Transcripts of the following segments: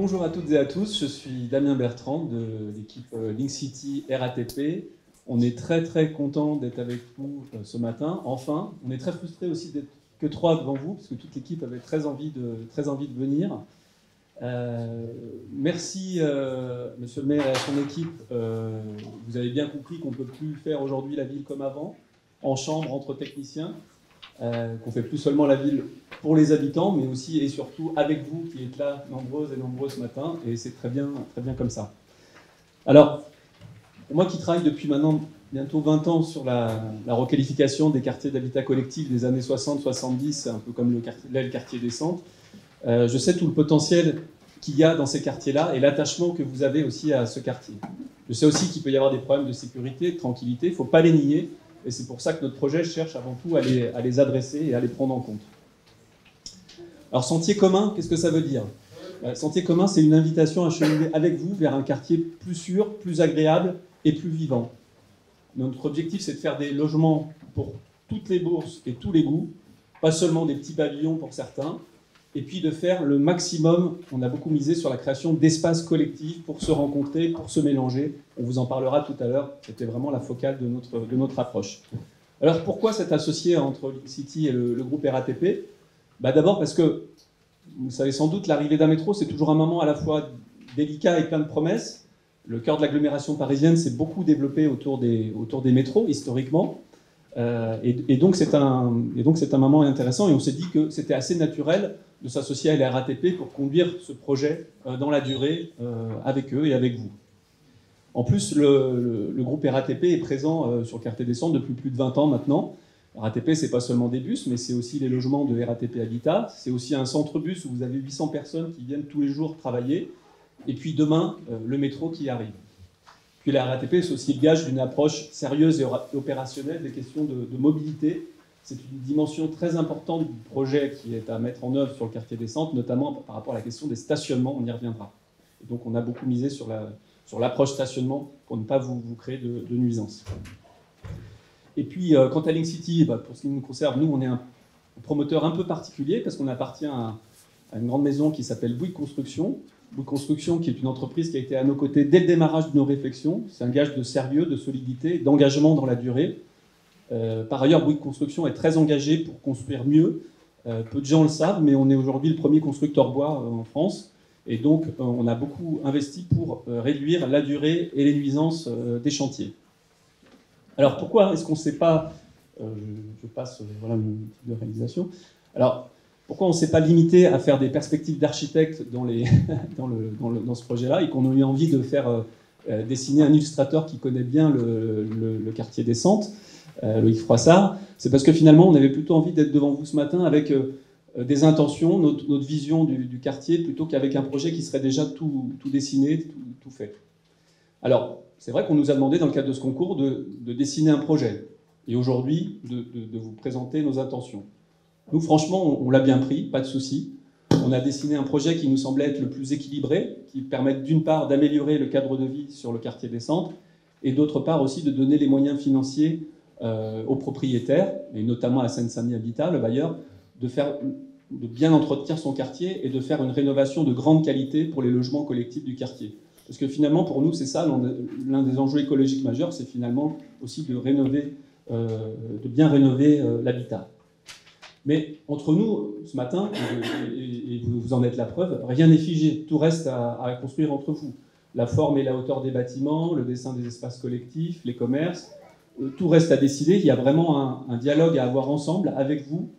Bonjour à toutes et à tous, je suis Damien Bertrand de l'équipe Link City RATP. On est très content d'être avec vous ce matin. Enfin, on est très frustré aussi d'être que 3 devant vous, parce que toute l'équipe avait très envie de venir. Merci Monsieur le maire et à son équipe. Vous avez bien compris qu'on ne peut plus faire aujourd'hui la ville comme avant, en chambre, entre techniciens. Qu'on ne fait plus seulement la ville pour les habitants, mais aussi et surtout avec vous qui êtes là, nombreuses et nombreux ce matin, et c'est très bien comme ça. Alors, pour moi qui travaille depuis maintenant bientôt 20 ans sur la requalification des quartiers d'habitat collectif des années 60-70, un peu comme le quartier des centres, je sais tout le potentiel qu'il y a dans ces quartiers-là et l'attachement que vous avez aussi à ce quartier. Je sais aussi qu'il peut y avoir des problèmes de sécurité, de tranquillité, il ne faut pas les nier. Et c'est pour ça que notre projet cherche avant tout à les adresser et à les prendre en compte. Alors, sentier commun, qu'est-ce que ça veut dire ? Sentier commun, c'est une invitation à cheminer avec vous vers un quartier plus sûr, plus agréable et plus vivant. Notre objectif, c'est de faire des logements pour toutes les bourses et tous les goûts, pas seulement des petits pavillons pour certains, et puis de faire le maximum. On a beaucoup misé sur la création d'espaces collectifs pour se rencontrer, pour se mélanger. On vous en parlera tout à l'heure, c'était vraiment la focale de notre approche. Alors pourquoi cet associé entre Link City et le groupe RATP ? D'abord parce que, vous savez sans doute, l'arrivée d'un métro, c'est toujours un moment à la fois délicat et plein de promesses. Le cœur de l'agglomération parisienne s'est beaucoup développé autour des métros, historiquement. Et donc c'est un moment intéressant, et on s'est dit que c'était assez naturel de s'associer à la RATP pour conduire ce projet dans la durée avec eux et avec vous. En plus, le groupe RATP est présent sur le quartier des Centres depuis plus de 20 ans maintenant. RATP, c'est pas seulement des bus, mais c'est aussi les logements de RATP Habitat. C'est aussi un centre-bus où vous avez 800 personnes qui viennent tous les jours travailler. Et puis demain, le métro qui arrive. Puis la RATP, c'est aussi le gage d'une approche sérieuse et opérationnelle des questions de mobilité. C'est une dimension très importante du projet qui est à mettre en œuvre sur le quartier des Centres, notamment par rapport à la question des stationnements, on y reviendra. Et donc on a beaucoup misé sur l'approche stationnement pour ne pas vous créer de nuisances. Et puis quant à Link City, pour ce qui nous concerne, nous on est un promoteur un peu particulier parce qu'on appartient à une grande maison qui s'appelle Bouygues Construction. Bouygues Construction, qui est une entreprise qui a été à nos côtés dès le démarrage de nos réflexions. C'est un gage de sérieux, de solidité, d'engagement dans la durée. Par ailleurs, Bouygues Construction est très engagé pour construire mieux. Peu de gens le savent, mais on est aujourd'hui le premier constructeur bois en France. Et donc, on a beaucoup investi pour réduire la durée et les nuisances des chantiers. Alors, pourquoi est-ce qu'on ne sait pas... je passe voilà, le type de réalisation. Alors, pourquoi on ne s'est pas limité à faire des perspectives d'architectes dans ce projet-là et qu'on a eu envie de faire dessiner un illustrateur qui connaît bien le quartier des Centres, Loïc Froissart? C'est parce que finalement, on avait plutôt envie d'être devant vous ce matin avec des intentions, notre vision du quartier, plutôt qu'avec un projet qui serait déjà tout dessiné, tout fait. Alors, c'est vrai qu'on nous a demandé, dans le cadre de ce concours, de dessiner un projet. Et aujourd'hui, de vous présenter nos intentions. Nous, franchement, on l'a bien pris, pas de souci. On a dessiné un projet qui nous semblait être le plus équilibré, qui permette d'une part d'améliorer le cadre de vie sur le quartier des Centres, et d'autre part aussi de donner les moyens financiers aux propriétaires, et notamment à Seine-Saint-Denis Habitat, le bailleur, de bien entretenir son quartier et de faire une rénovation de grande qualité pour les logements collectifs du quartier. Parce que finalement, pour nous, c'est ça, l'un des enjeux écologiques majeurs, c'est finalement aussi de bien rénover l'habitat. Mais entre nous, ce matin, et vous en êtes la preuve, rien n'est figé. Tout reste à construire entre vous. La forme et la hauteur des bâtiments, le dessin des espaces collectifs, les commerces, tout reste à décider. Il y a vraiment un dialogue à avoir ensemble, avec vous,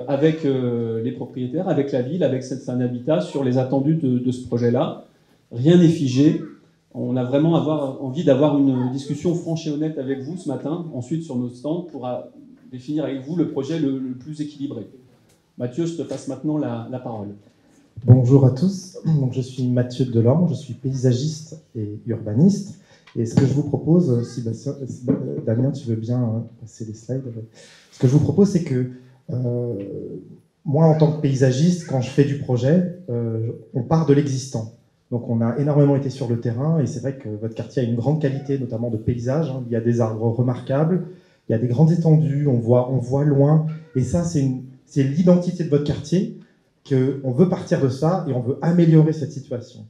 avec les propriétaires, avec la ville, avec Seine-Saint-Denis Habitat, sur les attendus de ce projet-là. Rien n'est figé. On a vraiment envie d'avoir une discussion franche et honnête avec vous ce matin, ensuite sur nos stands, pour définir avec vous le projet le plus équilibré. Mathieu, je te passe maintenant la parole. Bonjour à tous, donc, je suis Mathieu Delorme, je suis paysagiste et urbaniste. Et ce que je vous propose, si Damien, tu veux bien passer les slides, ce que je vous propose, c'est que moi, en tant que paysagiste, quand je fais du projet, on part de l'existant. Donc on a énormément été sur le terrain, et c'est vrai que votre quartier a une grande qualité, notamment de paysage. Il y a des arbres remarquables, il y a des grandes étendues, on voit loin, et ça, c'est l'identité de votre quartier. qu'on veut partir de ça et on veut améliorer cette situation.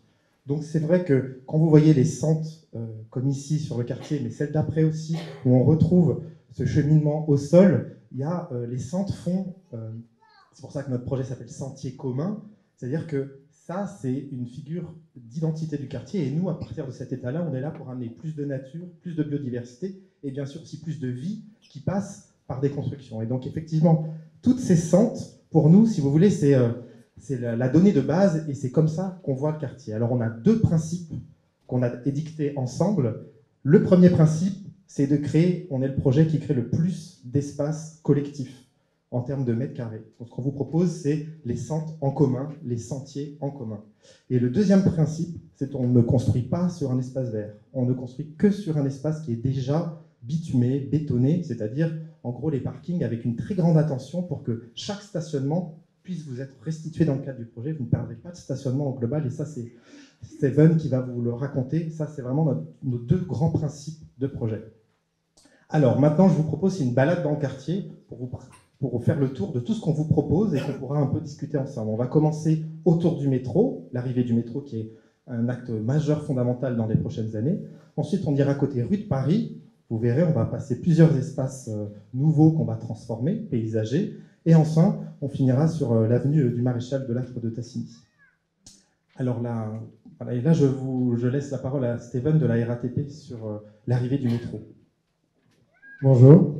Donc c'est vrai que quand vous voyez les centres, comme ici sur le quartier, mais celle d'après aussi, où on retrouve ce cheminement au sol, il y a les centres font, c'est pour ça que notre projet s'appelle Sentier commun, c'est-à-dire que ça c'est une figure d'identité du quartier et nous à partir de cet état-là, on est là pour amener plus de nature, plus de biodiversité et bien sûr aussi plus de vie qui passe par des constructions. Et donc effectivement, toutes ces centres, pour nous, si vous voulez, c'est la donnée de base et c'est comme ça qu'on voit le quartier. Alors on a deux principes qu'on a édictés ensemble. Le premier principe, c'est de créer, on est le projet qui crée le plus d'espace collectif en termes de mètres carrés. Donc ce qu'on vous propose, c'est les centres en commun, les sentiers en commun. Et le deuxième principe, c'est qu'on ne construit pas sur un espace vert. On ne construit que sur un espace qui est déjà bitumé, bétonné, c'est-à-dire en gros les parkings avec une très grande attention pour que chaque stationnement puisse vous être restitué dans le cadre du projet. Vous ne perdrez pas de stationnement au global et ça c'est Steven qui va vous le raconter. Ça c'est vraiment nos deux grands principes de projet. Alors maintenant je vous propose une balade dans le quartier pour vous faire le tour de tout ce qu'on vous propose et qu'on pourra un peu discuter ensemble. On va commencer autour du métro, l'arrivée du métro qui est un acte majeur fondamental dans les prochaines années. Ensuite on ira côté rue de Paris. Vous verrez, on va passer plusieurs espaces nouveaux qu'on va transformer, paysagers. Et enfin, on finira sur l'avenue du Maréchal de Lattre de Tassigny. Alors là, voilà, et là je laisse la parole à Steven de la RATP sur l'arrivée du métro. Bonjour.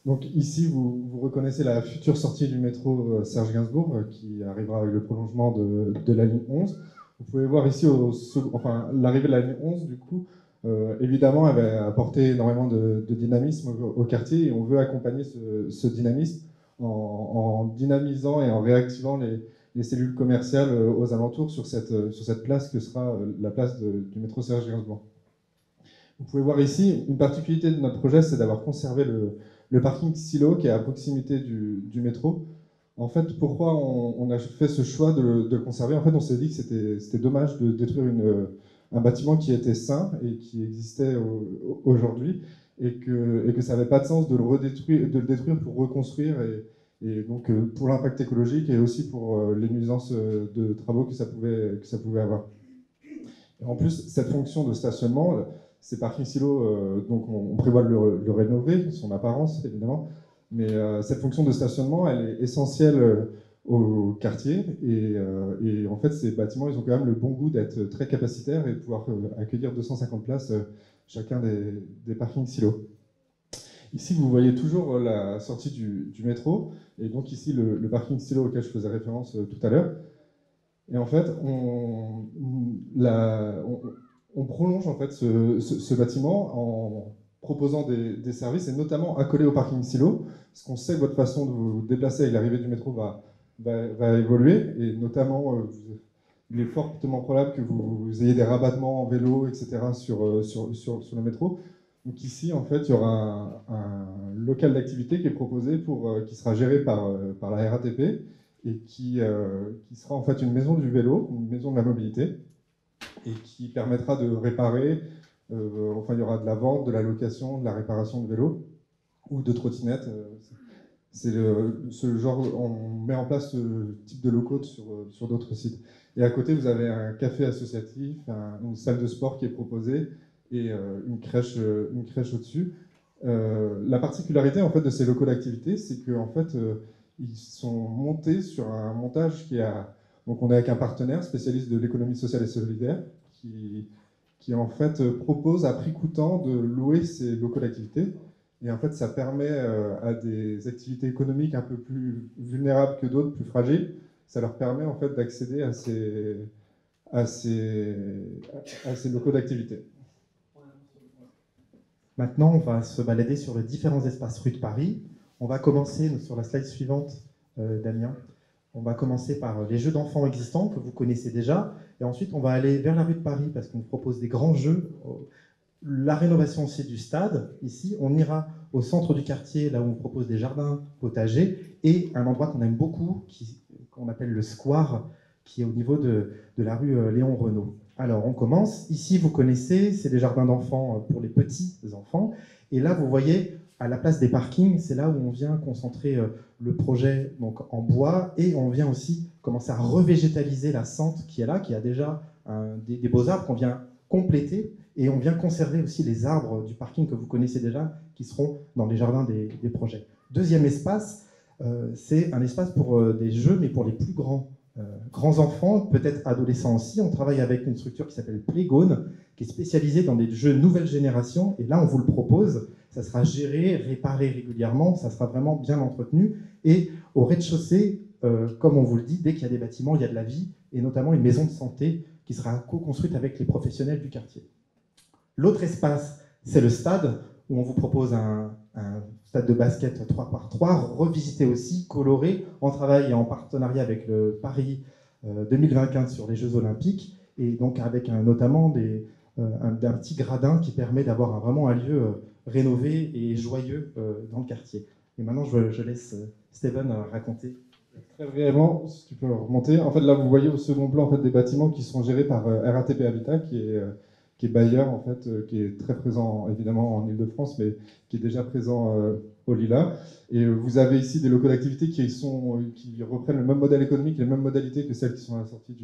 Donc ici, vous reconnaissez la future sortie du métro Serge Gainsbourg qui arrivera avec le prolongement de la ligne 11. Vous pouvez voir ici l'arrivée de la ligne 11, du coup, évidemment, elle va apporter énormément de dynamisme au quartier et on veut accompagner ce dynamisme en dynamisant et en réactivant les cellules commerciales aux alentours sur cette place que sera la place du métro Serge Gainsbourg. Vous pouvez voir ici, une particularité de notre projet, c'est d'avoir conservé le parking silo qui est à proximité du métro. En fait, pourquoi on a fait ce choix de le conserver? En fait, on s'est dit que c'était dommage de détruire un bâtiment qui était sain et qui existait aujourd'hui, et que ça n'avait pas de sens de le détruire pour reconstruire, et donc pour l'impact écologique et aussi pour les nuisances de travaux que ça pouvait avoir. Et en plus, cette fonction de stationnement, ces parkings silos, donc on prévoit de le rénover, son apparence évidemment, mais cette fonction de stationnement, elle est essentielle au quartier, et en fait ces bâtiments ils ont quand même le bon goût d'être très capacitaires et de pouvoir accueillir 250 places chacun des parkings silos. Ici vous voyez toujours la sortie du métro, et donc ici le parking silo auquel je faisais référence tout à l'heure. Et en fait on prolonge en fait ce bâtiment en proposant des services, et notamment accolés au parking silo, parce qu'on sait que votre façon de vous déplacer avec l'arrivée du métro va évoluer, et notamment il est fortement probable que vous ayez des rabattements en vélo, etc. sur le métro. Donc ici, en fait, il y aura un local d'activité qui est proposé qui sera géré par la RATP, et qui sera en fait une maison du vélo, une maison de la mobilité, et qui permettra de réparer, enfin il y aura de la vente, de la location, de la réparation de vélos ou de trottinettes. C'est ce genre, on met en place ce type de locaux sur d'autres sites. Et à côté, vous avez un café associatif, une salle de sport qui est proposée, et une crèche au-dessus. La particularité en fait de ces locaux d'activité, c'est que en fait, ils sont montés sur un montage donc on est avec un partenaire spécialiste de l'économie sociale et solidaire qui en fait propose à prix coûtant de louer ces locaux d'activité. Et en fait, ça permet à des activités économiques un peu plus vulnérables que d'autres, plus fragiles, ça leur permet en fait d'accéder à ces locaux d'activité. Maintenant, on va se balader sur les différents espaces rue de Paris. On va commencer sur la slide suivante, Damien. On va commencer par les jeux d'enfants existants que vous connaissez déjà, et ensuite on va aller vers la rue de Paris parce qu'on vous propose des grands jeux. La rénovation aussi du stade, ici, on ira au centre du quartier, là où on propose des jardins potagers, et un endroit qu'on aime beaucoup, qu'on appelle le Square, qui est au niveau de la rue Léon Renault. Alors, on commence. Ici, vous connaissez, c'est les jardins d'enfants pour les petits enfants. Et là, vous voyez à la place des parkings, c'est là où on vient concentrer le projet donc, en bois, et on vient aussi commencer à revégétaliser la sente qui est là, qui a déjà des beaux arbres qu'on vient compléter, et on vient conserver aussi les arbres du parking que vous connaissez déjà, qui seront dans les jardins des projets. Deuxième espace, c'est un espace pour des jeux, mais pour les plus grands enfants, peut-être adolescents aussi. On travaille avec une structure qui s'appelle Playgone, qui est spécialisée dans des jeux nouvelle génération, et là on vous le propose, ça sera géré, réparé régulièrement, ça sera vraiment bien entretenu, et au rez-de-chaussée, comme on vous le dit, dès qu'il y a des bâtiments, il y a de la vie, et notamment une maison de santé qui sera co-construite avec les professionnels du quartier. L'autre espace, c'est le stade, où on vous propose un stade de basket 3x3, revisité aussi, coloré, en travail et en partenariat avec le Paris 2024 sur les Jeux Olympiques, et donc avec notamment un petit gradin qui permet d'avoir vraiment un lieu rénové et joyeux dans le quartier. Et maintenant, je laisse Steven raconter. Très brièvement, si tu peux remonter. En fait, là, vous voyez au second plan en fait, des bâtiments qui sont gérés par RATP Habitat, qui est bailleur, en fait, qui est très présent évidemment en Ile-de-France, mais qui est déjà présent au Lila. Et vous avez ici des locaux d'activité qui reprennent le même modèle économique, les mêmes modalités que celles qui sont à la sortie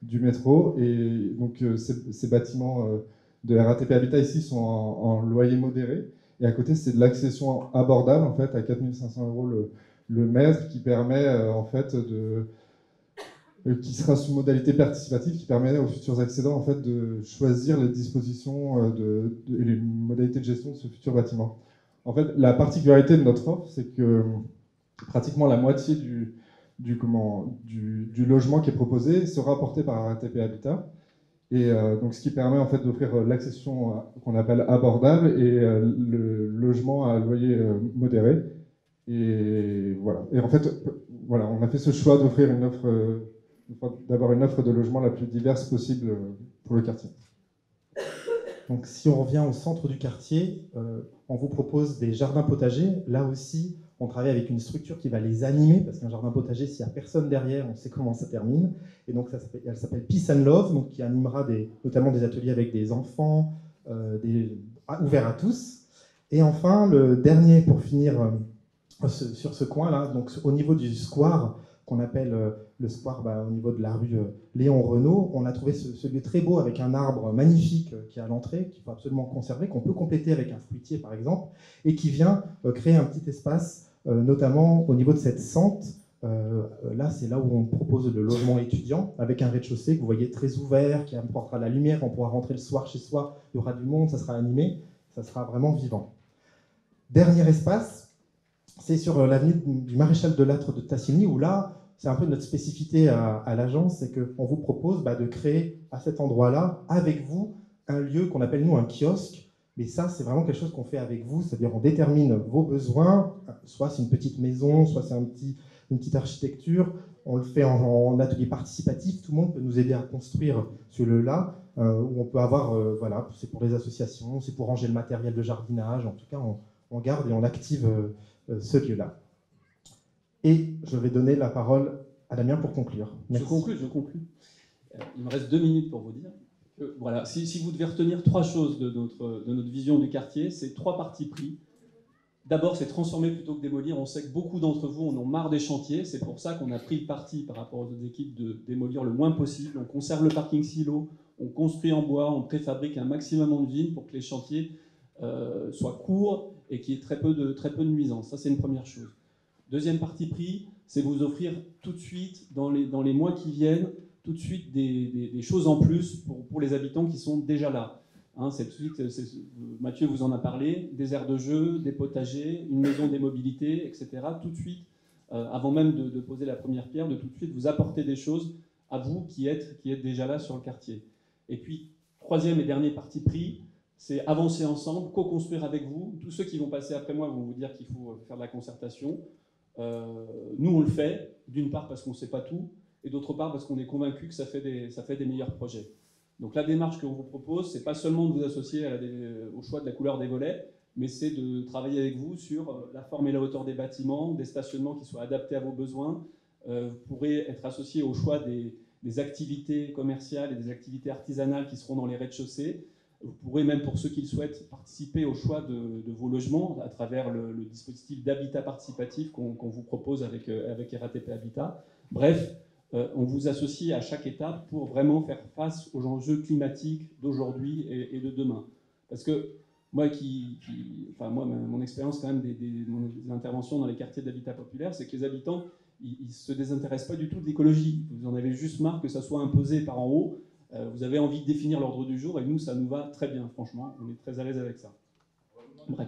du métro. Et donc, ces bâtiments de RATP Habitat ici sont en loyer modéré. Et à côté, c'est de l'accession abordable, en fait, à 4 500 € le mètre, qui permet en fait qui sera sous modalité participative, qui permet aux futurs accédants en fait de choisir les dispositions et les modalités de gestion de ce futur bâtiment. En fait, la particularité de notre offre, c'est que pratiquement la moitié du logement qui est proposé sera apporté par RATP Habitat. Et donc, ce qui permet en fait d'offrir l'accession qu'on appelle abordable et le logement à loyer modéré. Et voilà. Et en fait, voilà, on a fait ce choix d'offrir d'avoir une offre de logement la plus diverse possible pour le quartier. Donc, si on revient au centre du quartier, on vous propose des jardins potagers. Là aussi, on travaille avec une structure qui va les animer, parce qu'un jardin potager, s'il n'y a personne derrière, on sait comment ça termine. Et donc, elle s'appelle Peace and Love, donc, qui animera notamment des ateliers avec des enfants, ouverts à tous. Et enfin, le dernier, pour finir sur ce coin-là, donc au niveau du square, qu'on appelle le square au niveau de la rue Léon Renault, on a trouvé ce lieu très beau avec un arbre magnifique qui est à l'entrée, qu'il faut absolument conserver, qu'on peut compléter avec un fruitier par exemple, et qui vient créer un petit espace, notamment au niveau de cette sente. Là, c'est là où on propose le logement étudiant, avec un rez-de-chaussée que vous voyez très ouvert, qui apportera la lumière, on pourra rentrer le soir chez soi, il y aura du monde, ça sera animé, ça sera vraiment vivant. Dernier espace, c'est sur l'avenue du Maréchal de Lattre de Tassigny, où là, c'est un peu notre spécificité à l'agence, c'est qu'on vous propose de créer à cet endroit-là, avec vous, un lieu qu'on appelle nous un kiosque. Mais ça, c'est vraiment quelque chose qu'on fait avec vous, c'est-à-dire on détermine vos besoins, soit c'est une petite maison, soit c'est une petite architecture, on le fait en atelier participatif, tout le monde peut nous aider à construire ce lieu-là, où on peut avoir, voilà, c'est pour les associations, c'est pour ranger le matériel de jardinage, en tout cas, on garde et on active ce lieu-là. Et je vais donner la parole à Damien pour conclure. Merci. Je conclus. Il me reste 2 minutes pour vous dire. Voilà, si vous devez retenir 3 choses de notre vision du quartier, c'est 3 partis pris. D'abord, c'est transformer plutôt que démolir. On sait que beaucoup d'entre vous en ont marre des chantiers. C'est pour ça qu'on a pris le parti par rapport aux autres équipes de démolir le moins possible. On conserve le parking silo, on construit en bois, on préfabrique un maximum en usine pour que les chantiers soient courts et qu'il y ait très peu de nuisances. Ça, c'est une première chose. Deuxième parti pris, c'est vous offrir tout de suite, dans les mois qui viennent, tout de suite des choses en plus pour les habitants qui sont déjà là. Mathieu vous en a parlé, des aires de jeu, des potagers, une maison des mobilités, etc. Tout de suite, avant même de poser la première pierre, de tout de suite vous apporter des choses à vous qui êtes déjà là sur le quartier. Et puis, troisième et dernier parti pris, c'est avancer ensemble, co-construire avec vous. Tous ceux qui vont passer après moi vont vous dire qu'il faut faire de la concertation. Nous, on le fait, d'une part parce qu'on ne sait pas tout, et d'autre part parce qu'on est convaincu que ça fait des meilleurs projets. Donc la démarche qu'on vous propose, c'est pas seulement de vous associer au choix de la couleur des volets, mais c'est de travailler avec vous sur la forme et la hauteur des bâtiments, des stationnements qui soient adaptés à vos besoins. Vous pourrez être associé au choix des activités commerciales et des activités artisanales qui seront dans les rez-de-chaussée. Vous pourrez même, pour ceux qui le souhaitent, participer au choix de vos logements à travers le dispositif d'habitat participatif qu'on vous propose avec RATP Habitat. Bref, on vous associe à chaque étape pour vraiment faire face aux enjeux climatiques d'aujourd'hui et de demain. Parce que moi, mon expérience quand même des interventions dans les quartiers d'habitat populaire, c'est que les habitants, ils ne se désintéressent pas du tout de l'écologie. Vous en avez juste marre que ça soit imposé par en haut. Vous avez envie de définir l'ordre du jour, et nous, ça nous va très bien, franchement. On est très à l'aise avec ça. Bref.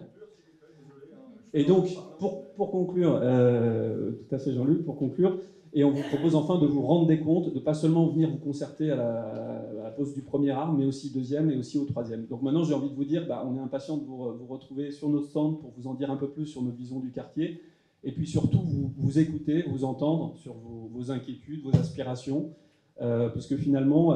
Et donc, pour conclure, tout à fait Jean-Luc, pour conclure, et on vous propose enfin de vous rendre des comptes, de pas seulement venir vous concerter à la pose du premier arbre, mais aussi deuxième et aussi au troisième. Donc maintenant, j'ai envie de vous dire, on est impatient de vous retrouver sur notre stand pour vous en dire un peu plus sur nos visions du quartier, et puis surtout vous écouter, vous entendre sur vos inquiétudes, vos aspirations, parce que finalement,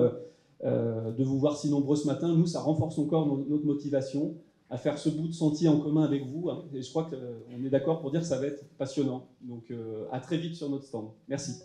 de vous voir si nombreux ce matin, nous, ça renforce encore notre motivation à faire ce bout de sentier en commun avec vous. Hein, et je crois qu'on est d'accord pour dire que ça va être passionnant. Donc à très vite sur notre stand. Merci.